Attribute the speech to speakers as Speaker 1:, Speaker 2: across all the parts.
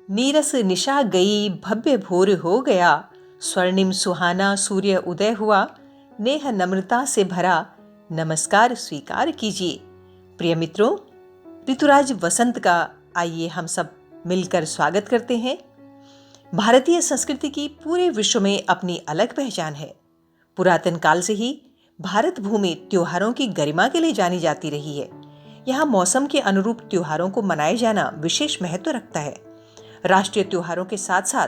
Speaker 1: नीरस निशा गई, भव्य भोर हो गया, स्वर्णिम सुहाना सूर्य उदय हुआ, नेह नम्रता से भरा, नमस्कार स्वीकार कीजिए। प्रिय मित्रों, ऋतुराज वसंत का आइए हम सब मिलकर स्वागत करते हैं। भारतीय संस्कृति की पूरे विश्व में अपनी अलग पहचान है। पुरातन काल से ही भारत भूमि त्योहारों की गरिमा के लिए जानी जाती रही है। यहाँ मौसम के अनुरूप त्योहारों को मनाए जाना विशेष महत्व रखता है। राष्ट्रीय त्योहारों के साथ साथ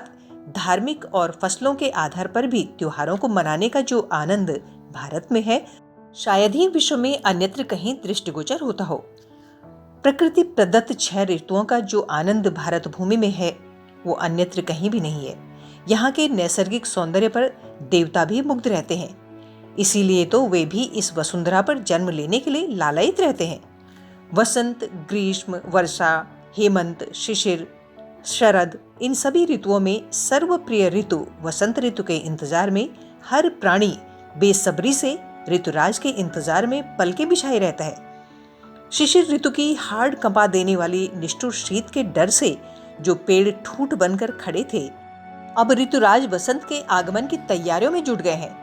Speaker 1: धार्मिक और फसलों के आधार पर भी त्योहारों को मनाने का जो आनंद भारत में है, शायद ही विश्व में अन्यत्र कहीं दृष्टिगोचर होता हो। प्रकृति प्रदत्त 6 ऋतुओं का जो आनंद भारत भूमि में है, वो अन्यत्र कहीं भी नहीं है। यहाँ के नैसर्गिक सौंदर्य पर देवता भी मुग्ध रहते हैं। इसीलिए तो वे भी इस वसुंधरा पर जन्म लेने के लिए लालायित रहते हैं। वसंत, ग्रीष्म, वर्षा, हेमंत, शिशिर, शरद, इन सभी ऋतुओं में सर्वप्रिय ऋतु वसंत ऋतु के इंतजार में हर प्राणी बेसब्री से ऋतुराज के इंतजार में पलके बिछाए रहता है। शिशिर ऋतु की हाड़ कंपा देने वाली निष्ठुर शीत के डर से जो पेड़ ठूठ बनकर खड़े थे, अब ऋतुराज वसंत के आगमन की तैयारियों में जुट गए हैं।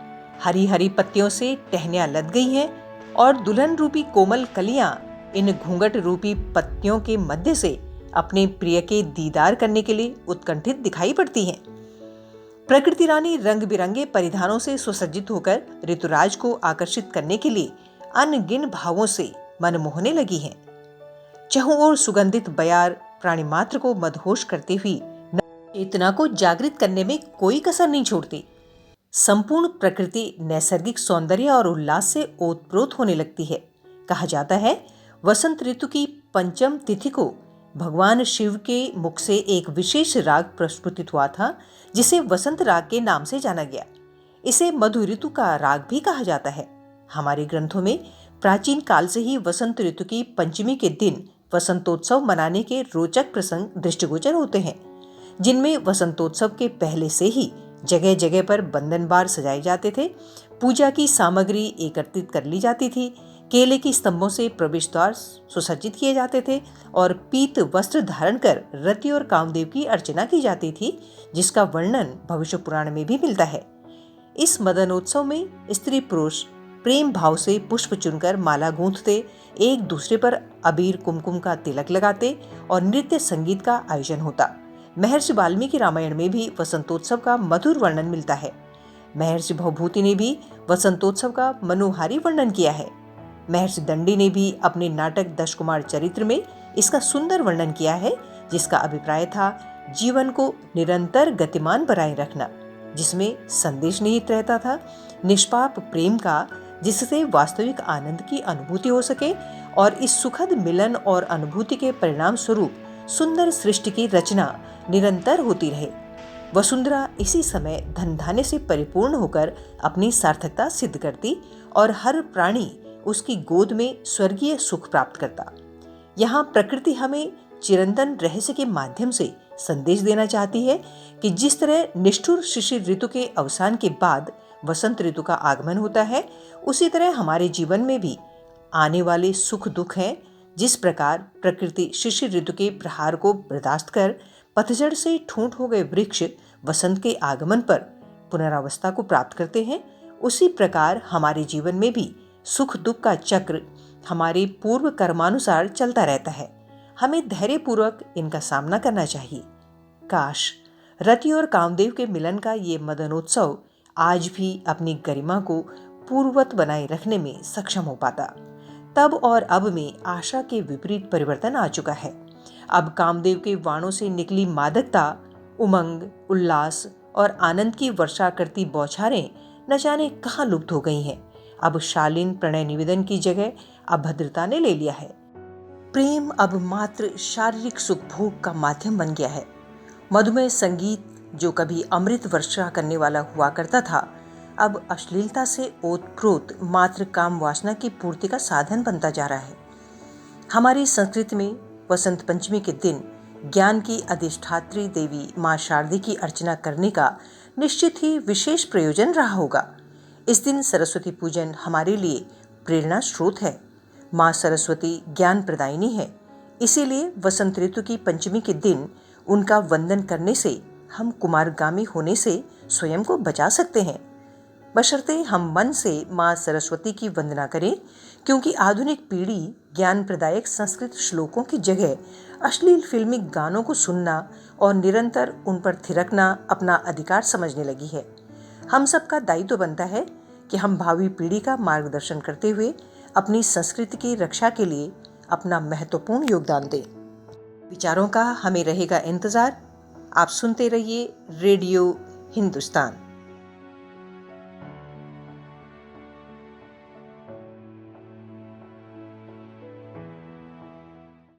Speaker 1: हरी हरी पत्तियों से टहनियां लद गई हैं और दुल्हन रूपी कोमल कलियां इन घूंघट रूपी पत्तियों के मध्य से अपने प्रिय के दीदार करने के लिए उत्कंठित दिखाई पड़ती हैं। प्रकृति रानी रंग बिरंगे परिधानों से सुसज्जित होकर ऋतुराज को आकर्षित करने के लिए अनगिन भावों से मन मोहने लगी हैं। चहुं ओर सुगंधित बयार प्राणी मात्र को मदहोश करती हुई चेतना को जागृत करने में कोई कसर नहीं छोड़ती। संपूर्ण प्रकृति नैसर्गिक सौंदर्य और उल्लास से ओतप्रोत होने लगती है। कहा जाता है, वसंत ऋतु की पंचम तिथि को भगवान शिव के मुख से एक विशेष राग प्रस्फुटित हुआ था, जिसे वसंत राग के नाम से जाना गया। इसे मधु ऋतु का राग भी कहा जाता है। हमारे ग्रंथों में प्राचीन काल से ही वसंत ऋतु की पंचमी के दिन वसंतोत्सव मनाने के रोचक प्रसंग दृष्टिगोचर होते हैं, जिनमें वसंतोत्सव के पहले से ही जगह जगह पर बंधनबार सजाए जाते थे, पूजा की सामग्री एकत्रित कर ली जाती थी, केले की स्तंभों से प्रवेश द्वार सुसज्जित किए जाते थे और पीत वस्त्र धारण कर रति और कामदेव की अर्चना की जाती थी, जिसका वर्णन भविष्य पुराण में भी मिलता है। इस मदनोत्सव में स्त्री पुरुष प्रेम भाव से पुष्प चुनकर माला गूंथते, एक दूसरे पर अबीर कुमकुम का तिलक लगाते और नृत्य संगीत का आयोजन होता। महर्षि वाल्मीकि रामायण में भी वसंतोत्सव का मधुर वर्णन मिलता है। महर्षि भवभूति ने भी वसंतोत्सव का मनोहारी वर्णन किया है। महर्षि दंडी ने भी अपने नाटक दशकुमार चरित्र में इसका सुंदर वर्णन किया है, जिसका अभिप्राय था जीवन को निरंतर गतिमान बनाए रखना, जिसमें संदेश निहित रहता था निष्पाप प्रेम का, जिससे वास्तविक आनंद की अनुभूति हो सके और इस सुखद मिलन और अनुभूति के परिणाम स्वरूप सुंदर सृष्टि की रचना निरंतर होती रहे। वसुंधरा इसी समय धन धान्य से परिपूर्ण होकर अपनी सार्थकता सिद्ध करती और हर प्राणी उसकी गोद में स्वर्गीय सुख प्राप्त करता। यहाँ प्रकृति हमें चिरंतन रहस्य के माध्यम से संदेश देना चाहती है कि जिस तरह निष्ठुर शिशिर ऋतु के अवसान के बाद वसंत ऋतु का आगमन होता है, उसी तरह हमारे जीवन में भी आने वाले सुख दुख हैं। जिस प्रकार प्रकृति शिशिर ऋतु के प्रहार को बर्दाश्त कर पतझड़ से ठूंठ हो गए वृक्ष वसंत के आगमन पर पुनरावस्था को प्राप्त करते हैं, उसी प्रकार हमारे जीवन में भी सुख दुख का चक्र हमारे पूर्व कर्मानुसार चलता रहता है। हमें धैर्यपूर्वक इनका सामना करना चाहिए। काश रति और कामदेव के मिलन का ये मदनोत्सव आज भी अपनी गरिमा को पूर्ववत बनाए रखने में सक्षम हो पाता। तब और अब में आशा के विपरीत परिवर्तन आ चुका है। अब कामदेव के वाणों से निकली मादकता, उमंग, उल्लास और आनंद की वर्षा करती बौछारें न जाने कहाँ लुप्त हो गई हैं। अब शालीन प्रणय निवेदन की जगह अभद्रता ने ले लिया है। प्रेम अब मात्र शारीरिक सुख भोग का माध्यम बन गया है। मधुमेह संगीत जो कभी अमृत वर्षा करने वाला हुआ करता था, अब अश्लीलता से ओतप्रोत मात्र काम वासना की पूर्ति का साधन बनता जा रहा है। हमारी संस्कृति में वसंत पंचमी के दिन ज्ञान की अधिष्ठात्री देवी माँ शारदे की अर्चना करने का निश्चित ही विशेष प्रयोजन रहा होगा। इस दिन सरस्वती पूजन हमारे लिए प्रेरणा स्रोत है। माँ सरस्वती ज्ञान प्रदायिनी है। इसीलिए वसंत ऋतु की पंचमी के दिन उनका वंदन करने से हम कुमारगामी होने से स्वयं को बचा सकते हैं, बशर्ते हम मन से माँ सरस्वती की वंदना करें, क्योंकि आधुनिक पीढ़ी ज्ञान प्रदायक संस्कृत श्लोकों की जगह अश्लील फिल्मी गानों को सुनना और निरंतर उन पर थिरकना अपना अधिकार समझने लगी है। हम सबका दायित्व बनता है कि हम भावी पीढ़ी का मार्गदर्शन करते हुए अपनी संस्कृति की रक्षा के लिए अपना महत्वपूर्ण योगदान दें। विचारों का हमें रहेगा इंतजार। आप सुनते रहिए रेडियो हिंदुस्तान।